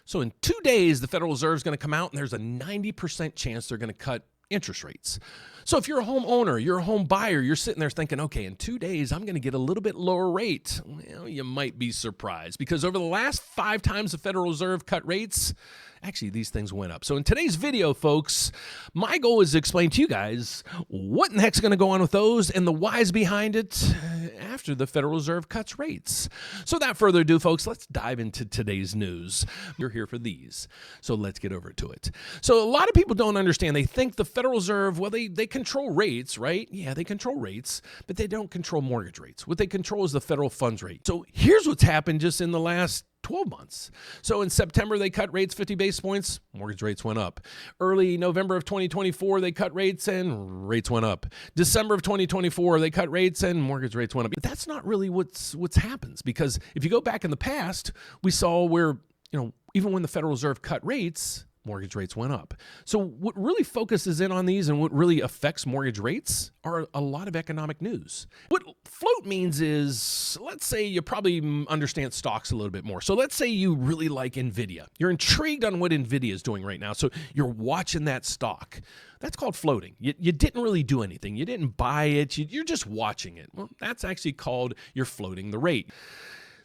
So in 2 days, the Federal Reserve is going to come out and there's a 90% chance they're going to cut interest rates. So if you're a homeowner, you're a home buyer, you're sitting there thinking, okay, in 2 days, I'm going to get a little bit lower rate. Well, you might be surprised because over the last 5 times the Federal Reserve cut rates, actually these things went up. So in today's video, folks, my goal is to explain to you guys what in the heck's going to go on with those and the whys behind it after the Federal Reserve cuts rates. So without further ado, folks, let's dive into today's news. You're here for these, so let's get over to it. So a lot of people don't understand. They think the Federal Reserve, well, they control rates, right? Yeah, they control rates, but they don't control mortgage rates. What they control is the federal funds rate. So here's what's happened just in the last 12 months. So in September, they cut rates 50 basis points, mortgage rates went up. Early November of 2024, they cut rates and rates went up. December of 2024, they cut rates and mortgage rates went up. But that's not really what's happens, because if you go back in the past, we saw where, even when the Federal Reserve cut rates, mortgage rates went up. So what really focuses in on these and what really affects mortgage rates are a lot of economic news. What float means is, let's say you probably understand stocks a little bit more. So let's say you really like NVIDIA. You're intrigued on what NVIDIA is doing right now. So you're watching that stock. That's called floating. You didn't really do anything. You didn't buy it. You're just watching it. Well, that's actually called you're floating the rate.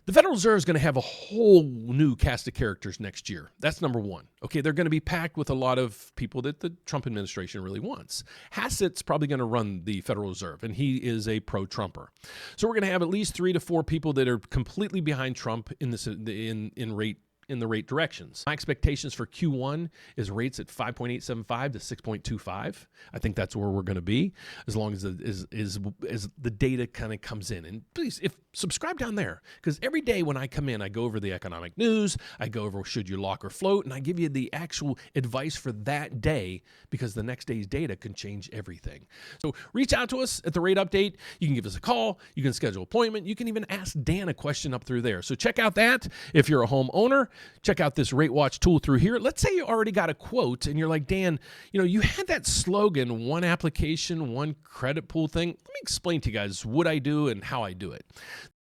The Federal Reserve is going to have a whole new cast of characters next year. That's number one. Okay, they're going to be packed with a lot of people that the Trump administration really wants. Hassett's probably going to run the Federal Reserve, and he is a pro-Trumper. So we're going to have at least 3 to 4 people that are completely behind Trump in the rate directions. My expectations for Q1 is rates at 5.875 to 6.25. I think that's where we're going to be as long as the data kind of comes in. And please, subscribe down there, because every day when I come in, I go over the economic news, I go over should you lock or float, and I give you the actual advice for that day, because the next day's data can change everything. So reach out to us at the Rate Update. You can give us a call. You can schedule an appointment. You can even ask Dan a question up through there. So check out that. If you're a homeowner, check out this Rate Watch tool through here. Let's say you already got a quote and you're like, Dan, you had that slogan, one application, one credit pool thing. Let me explain to you guys what I do and how I do it.